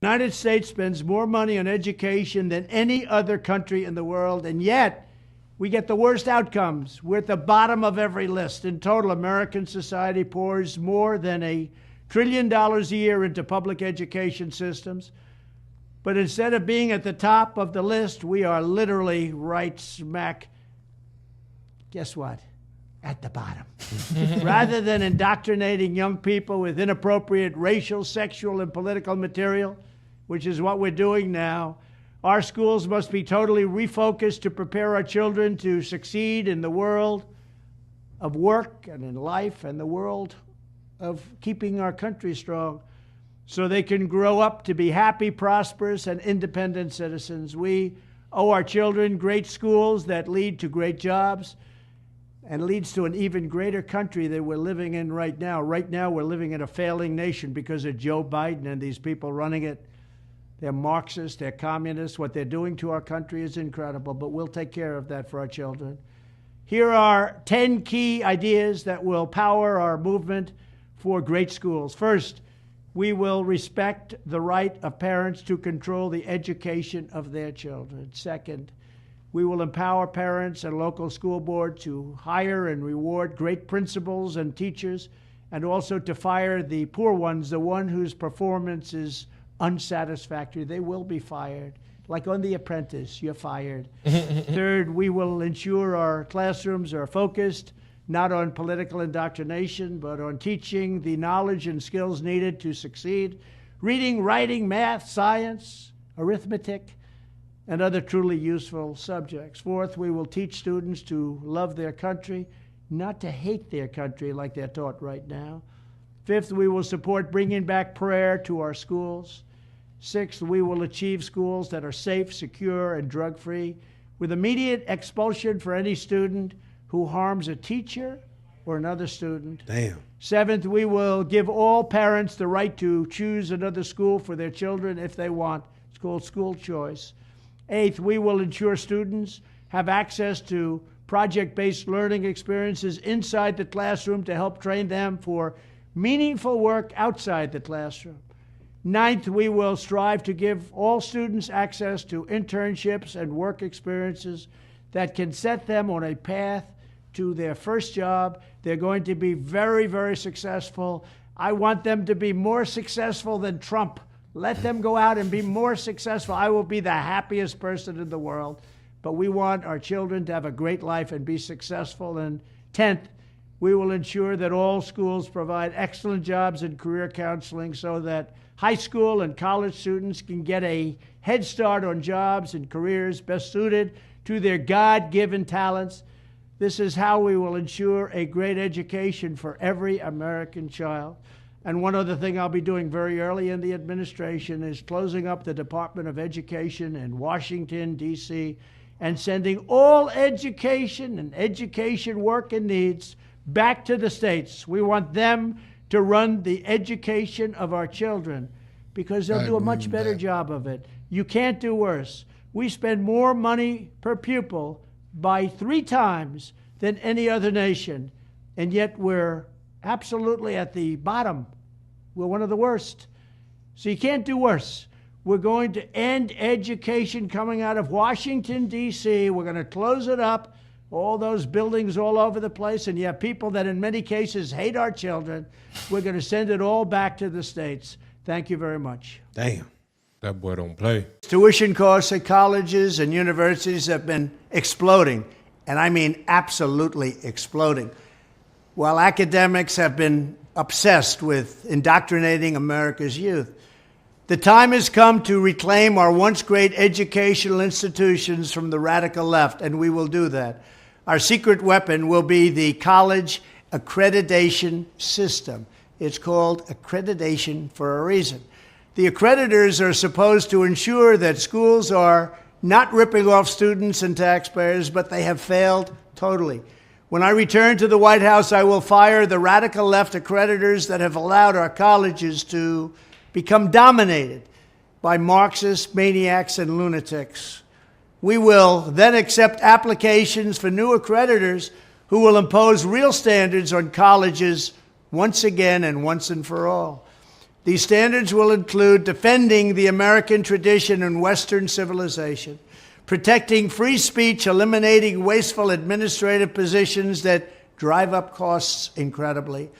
The United States spends more money on education than any other country in the world, and yet we get the worst outcomes. We're at the bottom of every list. In total, American society pours more than $1 trillion a year into public education systems. But instead of being at the top of the list, we are literally right smack, guess what? At the bottom. Rather than indoctrinating young people with inappropriate racial, sexual, and political material, which is what we're doing now, our schools must be totally refocused to prepare our children to succeed in the world of work and in life and the world of keeping our country strong so they can grow up to be happy, prosperous, and independent citizens. We owe our children great schools that lead to great jobs and leads to an even greater country that we're living in right now. Right now, we're living in a failing nation because of Joe Biden and these people running it. They're Marxists, they're communists. What they're doing to our country is incredible, but we'll take care of that for our children. Here are 10 key ideas that will power our movement for great schools. First, we will respect the right of parents to control the education of their children. Second, we will empower parents and local school board to hire and reward great principals and teachers, and also to fire the poor ones, the one whose performance is unsatisfactory. They will be fired. Like on The Apprentice, you're fired. Third, we will ensure our classrooms are focused not on political indoctrination, but on teaching the knowledge and skills needed to succeed. Reading, writing, math, science, arithmetic, and other truly useful subjects. Fourth, we will teach students to love their country, not to hate their country like they're taught right now. Fifth, we will support bringing back prayer to our schools. Sixth, we will achieve schools that are safe, secure, and drug-free, with immediate expulsion for any student who harms a teacher or another student. Damn. Seventh, we will give all parents the right to choose another school for their children if they want. It's called school choice. Eighth, we will ensure students have access to project-based learning experiences inside the classroom to help train them for meaningful work outside the classroom. Ninth, we will strive to give all students access to internships and work experiences that can set them on a path to their first job. They're going to be very, very successful. I want them to be more successful than Trump. Let them go out and be more successful. I will be the happiest person in the world. But we want our children to have a great life and be successful. And 10th, we will ensure that all schools provide excellent jobs and career counseling so that high school and college students can get a head start on jobs and careers best suited to their God-given talents. This is how we will ensure a great education for every American child. And one other thing I'll be doing very early in the administration is closing up the Department of Education in Washington, D.C., and sending all education and education work and needs back to the states. We want them to run the education of our children because they'll do a much better job of it. You can't do worse. We spend more money per pupil by 3 times than any other nation, and yet we're absolutely at the bottom. We're one of the worst. So you can't do worse. We're going to end education coming out of Washington, D.C. We're going to close it up, all those buildings all over the place, and you have people that in many cases hate our children. We're going to send it all back to the states. Thank you very much. Damn. That boy don't play. Tuition costs at colleges and universities have been exploding, and I mean absolutely exploding, while academics have been obsessed with indoctrinating America's youth. The time has come to reclaim our once great educational institutions from the radical left, and we will do that. Our secret weapon will be the college accreditation system. It's called accreditation for a reason. The accreditors are supposed to ensure that schools are not ripping off students and taxpayers, but they have failed totally. When I return to the White House, I will fire the radical left accreditors that have allowed our colleges to become dominated by Marxist maniacs and lunatics. We will then accept applications for new accreditors who will impose real standards on colleges once again and once and for all. These standards will include defending the American tradition and Western civilization, protecting free speech, eliminating wasteful administrative positions that drive up costs incredibly,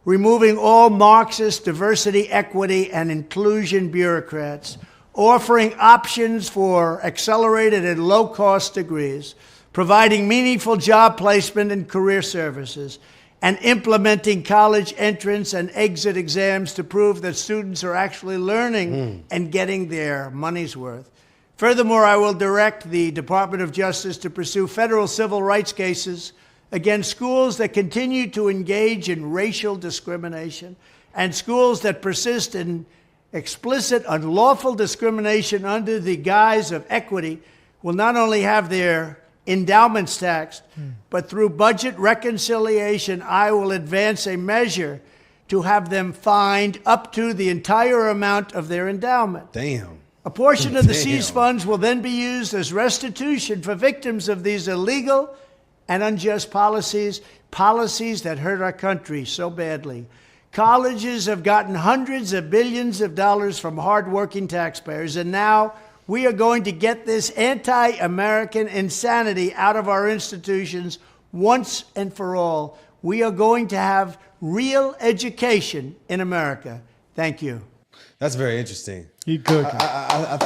removing all Marxist diversity, equity, and inclusion bureaucrats, offering options for accelerated and low-cost degrees, providing meaningful job placement and career services, and implementing college entrance and exit exams to prove that students are actually learning and getting their money's worth. Furthermore, I will direct the Department of Justice to pursue federal civil rights cases against schools that continue to engage in racial discrimination and schools that persist in explicit unlawful discrimination under the guise of equity will not only have their endowments taxed, but through budget reconciliation, I will advance a measure to have them fined up to the entire amount of their endowment. Damn. A portion of the seized funds will then be used as restitution for victims of these illegal and unjust policies that hurt our country so badly. Colleges have gotten hundreds of billions of dollars from hardworking taxpayers, and now we are going to get this anti-American insanity out of our institutions once and for all. We are going to have real education in America. Thank you. That's very interesting. He could. I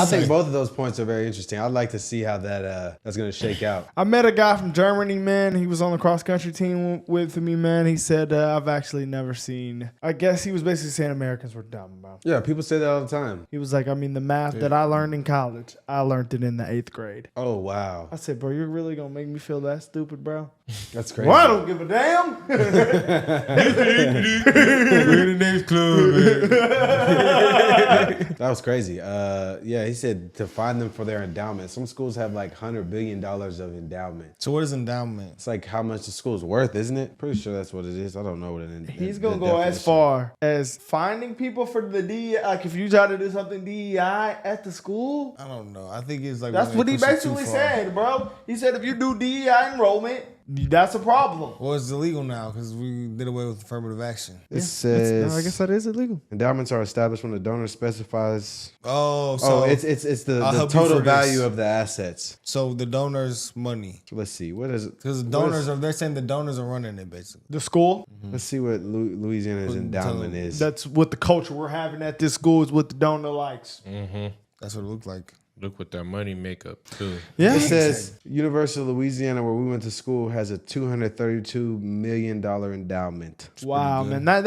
think both of those points are very interesting. I'd like to see how that's going to shake out. I met a guy from Germany, man. He was on the cross country team with me, man. He said, I've actually never seen. I guess he was basically saying Americans were dumb, bro. Yeah, people say that all the time. He was like, I mean, the math that I learned in college, I learned it in the 8th grade. Oh, wow. I said, bro, you're really going to make me feel that stupid, bro? That's crazy. Well, I don't give a damn. We're in the next club, man. That was crazy. Yeah, he said to find them for their endowment. Some schools have like $100 billion of endowment. So what is endowment? It's like how much the school's worth, isn't it? Pretty sure that's what it is. I don't know what it is. He's going to go as far as finding people for the DEI. Like if you try to do something DEI at the school. I don't know. I think it's like That's what he basically said, bro. He said if you do DEI enrollment, that's a problem. Well, it's illegal now because we did away with affirmative action. It says, I guess that is illegal. Endowments are established when the donor specifies. So it's the total value of the assets. So the donor's money. Let's see. What is it? Because the donors they're saying the donors are running it basically. The school? Let's see what Louisiana's endowment is. That's what the culture we're having at this school is what the donor likes. Mm-hmm. That's what it looked like. Look what that money make up too. Yeah. It says University of Louisiana, where we went to school, has a $232 million endowment. Wow, man. That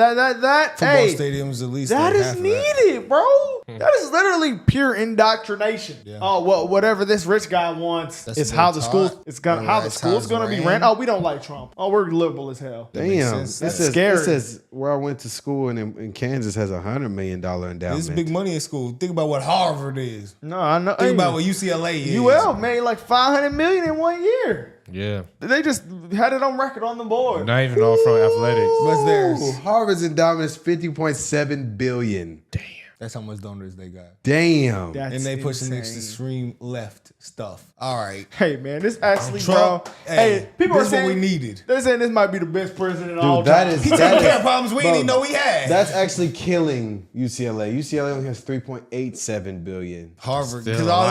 football stadiums at least. That like is needed, bro. That is literally pure indoctrination. Yeah. Oh, well, whatever this rich guy wants is how the school how the school's gonna be ran. Oh, we don't like Trump. Oh, we're liberal as hell. Damn. That's scary. It says where I went to school in Kansas has a $100 million endowment. It's big money in school. Think about what Harvard is. No, I know. Think about what UCLA is. UL made like $500 million in 1 year. Yeah. They just had it on record on the board. Not even all from athletics. What's theirs? Ooh, Harvard's endowment is $50.7 billion. Damn. That's how much donors they got. Damn. That's And they pushing insane. extreme left stuff. All right. Hey, man, this actually, Trump, bro. hey, People this are saying what we needed. They're saying this might be the best president of all Dude, that time. is He took care of problems we didn't even know we had. That's actually killing UCLA. UCLA only has $3.87 billion. Harvard. Still Because all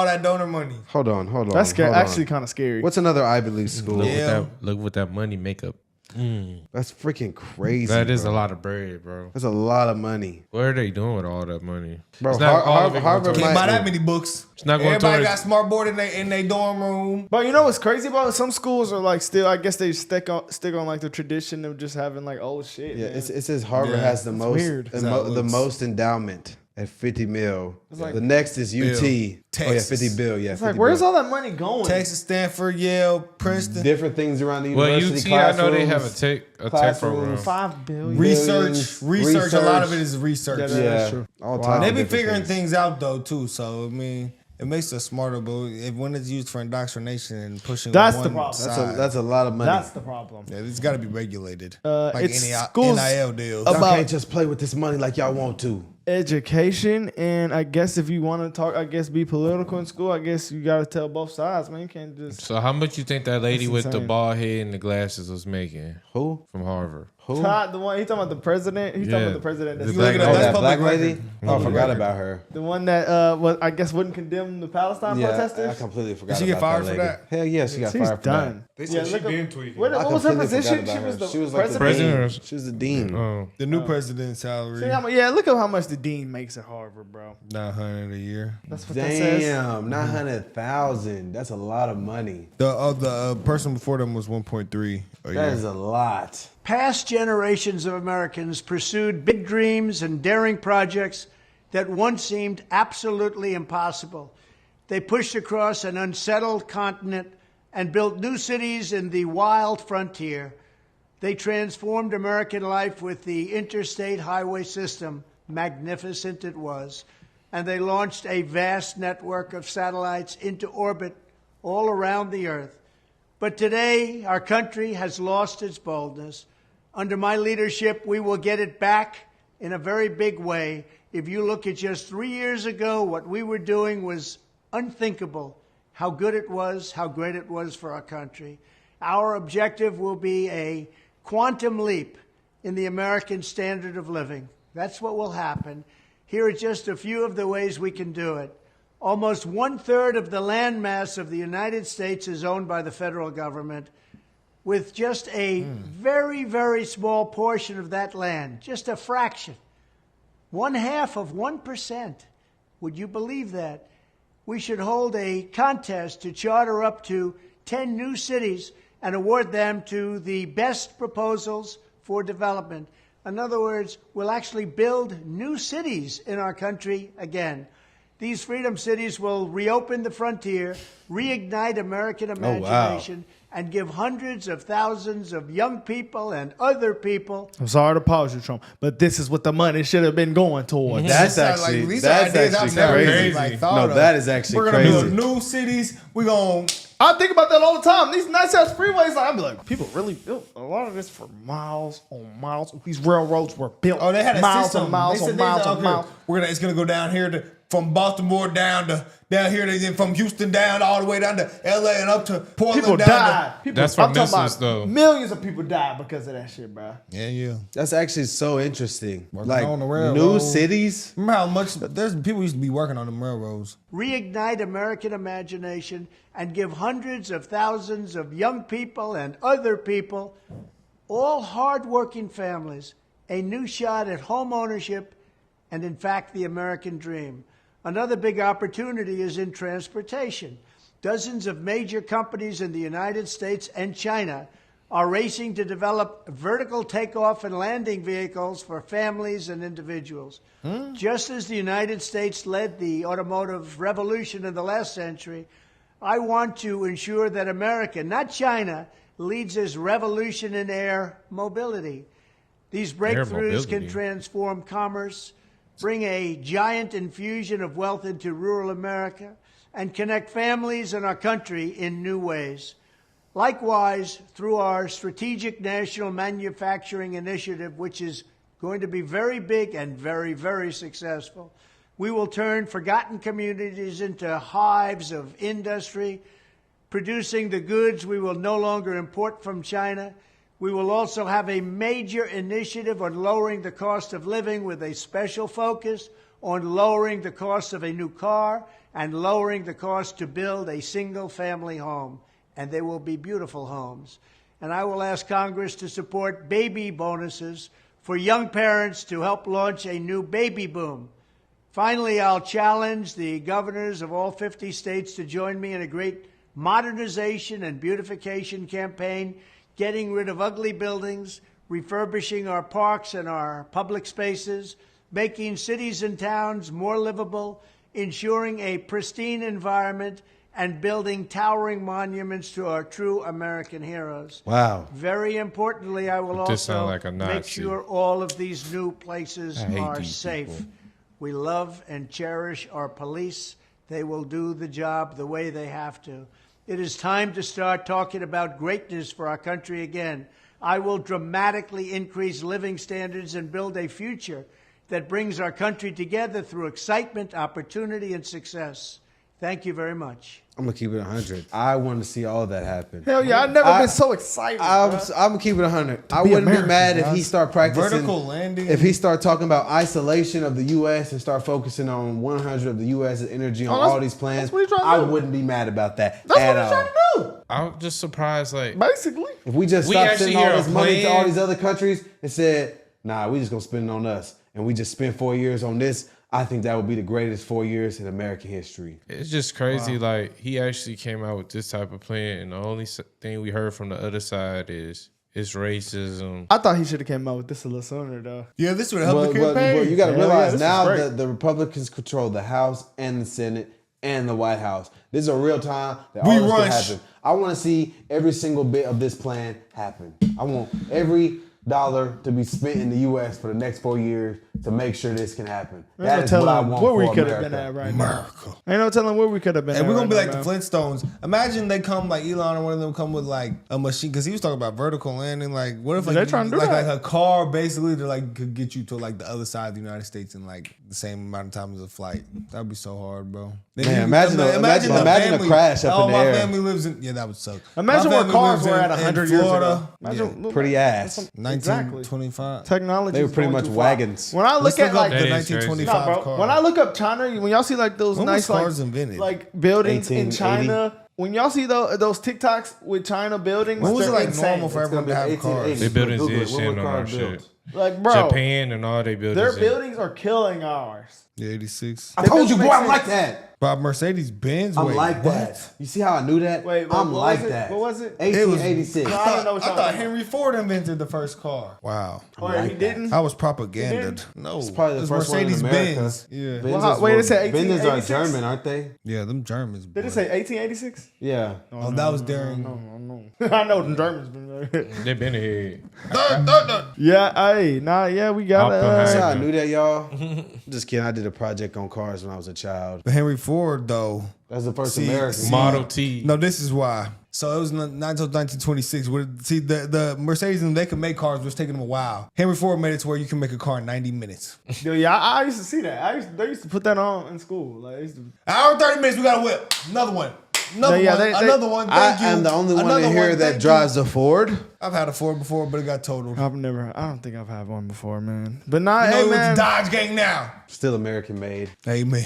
that donor money. Hold on. That's hold on. actually kind of scary. What's another Ivy League school? Yeah. Look what that money make up. That's freaking crazy. That is bro. a lot of bread, bro. That's a lot of money. What are they doing with all that money? Bro, It's not all of it going Harvard towards- Can't might- buy that many books. It's not going Everybody towards- got smart board in their dorm room. But you know what's crazy about it? Some schools are like still, I guess they stick on like the tradition of just having like old shit. Yeah, man. it says Harvard Yeah, has the most weird. That's how it the looks. most endowment at 50 mil. like- The next is UT. Bill. Texas. Oh yeah, 50 bill. Yeah, It's 50 like, where's bill. all that money going? Texas, Stanford, Yale, Princeton. Different things around the Well, university. UT, I know they have classrooms. a tech classrooms. program. $5 billion. Research. A lot of it is research. Yeah, Yeah, that's true. all time. They be figuring things out though too. So I mean, it makes us smarter. But when it's used for indoctrination and pushing, That's one the problem. side, That's a lot of money. That's the problem. yeah, it's got to be regulated. Like It's any schools NIL deals. Y'all about- can't just play with this money like y'all want to. Education, and I guess if you want to talk, I guess be political in school, I guess you got to tell both sides, man. You can't just. So how much you think that lady That's with the insane. bald head and the glasses was making Who? from Harvard? Who? Todd, the one, he talking about the president. He's talking Yeah. about the president. That's The black Oh, lady. that That's black public lady? record. Oh, I forgot about her. the one that I guess wouldn't condemn the Palestine Yeah, I protesters. completely forgot Did she get about fired that for lady. that? Hell yeah, she got She's fired for done. They said she look up- been tweaking. What that. I was her completely forgot position? about She her. was the She was like the president. President dean. or- She was the dean. Oh. The new president's salary, See how mu- yeah, look at how much the dean makes at Harvard, bro. 900 a year. That's what that says. Damn, 900,000. That's a lot of money. The person before them was 1.3 a That year. is a lot. Past generations of Americans pursued big dreams and daring projects that once seemed absolutely impossible. They pushed across an unsettled continent and built new cities in the wild frontier. They transformed American life with the interstate highway system. Magnificent it was. And they launched a vast network of satellites into orbit all around the earth. But today, our country has lost its boldness. Under my leadership, we will get it back in a very big way. If you look at just 3 years ago, what we were doing was unthinkable. How good it was, how great it was for our country. Our objective will be a quantum leap in the American standard of living. That's what will happen. Here are just a few of the ways we can do it. Almost 1/3 of the landmass of the United States is owned by the federal government, with just a very, very small portion of that land, just a fraction, 1/2 of 1%. Would you believe that? We should hold a contest to charter up to 10 new cities and award them to the best proposals for development. In other words, we'll actually build new cities in our country again. These freedom cities will reopen the frontier, reignite American imagination, and give hundreds of thousands of young people and other people. I'm sorry to pause you, Trump, but this is what the money should have been going towards. That's Sounds actually these are that's ideas actually I've never crazy. even, like, thought No, of. that is actually We're gonna crazy. build new cities. We're gonna I think about that all the time. These nice ass freeways, I'd be like, people really built a lot of this for miles on miles. These railroads were built. Oh, they had a miles system. and miles They said on they miles said, on okay, miles. It's gonna go down here to from Baltimore down here, then from Houston down all the way down to LA and up to Portland. People down died. People, That's for I'm talking missiles, about though. millions of people died because of that shit, bro. Yeah. That's actually so interesting. Working Like on the railroad. new cities. Remember how much there's people used to be working on the railroads. Reignite American imagination and give hundreds of thousands of young people and other people, all hardworking families, a new shot at home ownership and, in fact, the American dream. Another big opportunity is in transportation. Dozens of major companies in the United States and China are racing to develop vertical takeoff and landing vehicles for families and individuals. Just as the United States led the automotive revolution in the last century, I want to ensure that America, not China, leads this revolution in air mobility. These breakthroughs can mobility. transform commerce, bring a giant infusion of wealth into rural America, and connect families in our country in new ways. Likewise, through our Strategic National Manufacturing Initiative, which is going to be very big and very, very successful, we will turn forgotten communities into hives of industry, producing the goods we will no longer import from China. We will also have a major initiative on lowering the cost of living with a special focus on lowering the cost of a new car and lowering the cost to build a single-family home. And they will be beautiful homes. And I will ask Congress to support baby bonuses for young parents to help launch a new baby boom. Finally, I'll challenge the governors of all 50 states to join me in a great modernization and beautification campaign, getting rid of ugly buildings, refurbishing our parks and our public spaces, making cities and towns more livable, ensuring a pristine environment, and building towering monuments to our true American heroes. Wow. Very importantly, I will This sound also like a make Nazi. sure all of these new places I hate are these safe. people. We love and cherish our police. They will do the job the way they have to. It is time to start talking about greatness for our country again. I will dramatically increase living standards and build a future that brings our country together through excitement, opportunity, and success. Thank you very much. I'm gonna keep it 100. I want to see all that happen. Hell yeah, I've never been so excited. I'm bruh. gonna keep it 100. I wouldn't be American, mad if guys. he start practicing Vertical landing. If he start talking about isolation of the U.S. and start focusing on 100 of the U.S.'s energy on that's- all these plans, that's what he's trying to I do. wouldn't be mad about that That's at what he's all. trying to do. I'm just surprised. Like, Basically. If we just We stopped actually sending all hear a this money to plan. all these other countries and said, nah, we just gonna spend it on us, and we just spent 4 years on this, I think that would be the greatest 4 years in American history. it's just crazy. Like, he actually came out with this type of plan, and the only thing we heard from the other side is it's racism. I thought he should have came out with this a little sooner, though. Yeah, this would help the But campaign. you got to Hell yeah, realize this is now great. that the Republicans control the House and the Senate and the White House. This is a real time that all We this can rush. happen. I want to see every single bit of this plan happen. I want every dollar to be spent in the U.S. for the next 4 years to make sure this can happen. That is what I want where for we America. could have been at right now. America. Ain't no telling where we could have been And at we're gonna be right like now, the man. Flintstones. Imagine they come like Elon or one of them come with like a machine because he was talking about vertical landing. Like, what if like They trying to do like, that. like a car basically to like could get you to like the other side of the United States in like the same amount of time as a flight? That'd be so hard, bro. Man, imagine a the crash up in the my air. family lives in. Yeah, that would suck. Imagine My where family cars lives were in- at in 100 years Florida. ago. Imagine, look, Pretty ass. Exactly. 1925. Technology. They were is pretty going much too far. wagons. When I look Let's at look like up the That is crazy. 1925 Nah, bro. car. When I look up China, when y'all see like those When was nice like, cars invented? like buildings in 1880? China, when y'all see those TikToks with China buildings, When was it they're like insane. normal for everyone to have cars? They buildings Google it. is When were shit on our cars shit. built? Like, bro, Japan and all they buildings. their in- buildings are killing ours. Yeah, 86. I told you, boy, makes I'm sense. like that. Bob Mercedes Benz. I'm Wait, like what? that. You see how I knew that? Wait, I'm what like was it? that. What was it? 1886. No, I don't know what I y'all thought talking Henry Ford invented the first car. Wow. Oh, like he that. didn't? I was propaganda. You didn't? No, It's probably the it's first one in Mercedes America. Benz. Yeah, Benzes Well, wait, were- it said Benzes are 1886? German, aren't they? yeah, them Germans. Did boy. it say 1886? Yeah. Oh, that was during. I know the Germans been there. They been ahead. Yeah, hey, yeah, we got That's how I Oppenheimer. knew that, y'all. Just kidding. I did a project on cars when I was a child. But Henry Ford though. That's the first See, American. Model T. No, this is why. So it was not until 1926. See, the Mercedes, they could make cars, but it was taking them a while. Henry Ford made it to where you can make a car in 90 minutes. Yeah, I used to see that. They used to put that on in school. Like, I used to, Hour and 30 minutes, we got a whip. Another one. Another Yeah, one. they- Another one. I Thank you. am the only one Another in here one, that thank drives a Ford. you. I've had a Ford before, but it got totaled. I don't think I've had one before, man. But nah, You know, hey, it was man, the Dodge gang now. Still American made. Amen.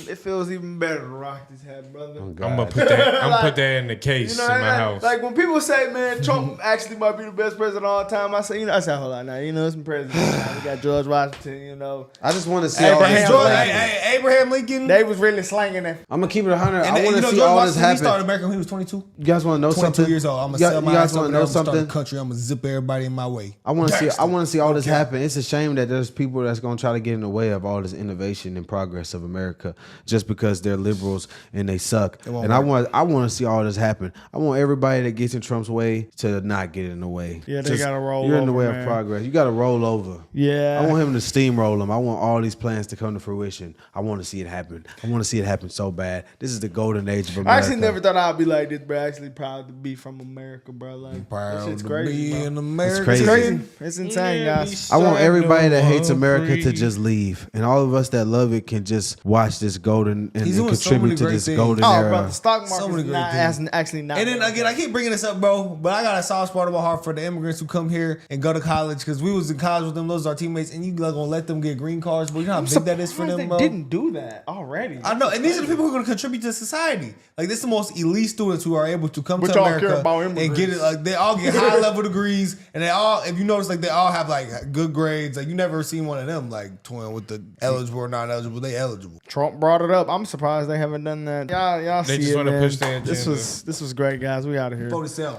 it feels even better to rock this hat, brother. Oh, I'm God. gonna put that. I'm Like, put that in the case You know, in my like, house. like when people say, man, Trump actually might be the best president of all time, I say, hold on now, there's some presidents now. We got George Washington, I just want to see Abraham all this Lincoln. happen. Hey, Abraham Lincoln. They was really slanging it. I'm gonna keep it 100. and I want to see George all this Washington, he happen. started America when he was 22. You guys want to know 22 something? years old. I'm You gonna guys- sell my you guys ass over wanna there. know I'm gonna start a something? country. I'm gonna zip everybody in my way. I want to see. Gangster. I want to see all this happen. It's a shame that there's people that's gonna try to get in the way of all this innovation and progress of America just because they're liberals and they suck. won't And I want to see all this happen. I want everybody that gets in Trump's way to not get in the way. Yeah, they gotta roll You're in the over, way man. of progress. You got to roll over. Yeah. I want him to steamroll them. I want all these plans to come to fruition. I want to see it happen. I want to see it happen so bad. This is the golden age of America. I actually never thought I'd be like this, bro. Actually proud to be from America, bro. Like, that Proud shit's to crazy, be bro. in America. crazy. It's crazy. It's insane, guys. I want everybody that hates One America to free. just leave, and all of us that love it can just watch this golden and He's doing so contribute many to great this things. golden Oh, era. bro, the stock So market many is great not things. actually not. And then again, I keep bringing this up, bro, but I got a soft spot in my heart for the immigrants who come here and go to college because we was in college with them. Those are our teammates, and you like gonna let them get green cards, but you know how big that is for them, they bro. didn't do that already. I know, and these are the people who are going to contribute to society. Like, this is the most elite students who are able to come But to y'all America care about and get immigrants. it. Like, they all get high level degrees, and they all, if you notice, like they all have like good grades. Like, you never seen one of them like toying with the eligible or not eligible. They eligible. Trump brought it up. I'm surprised they haven't done that. Y'all They see just it, wanna man. push their This agenda. was great, guys. We out of here. Vote to sell.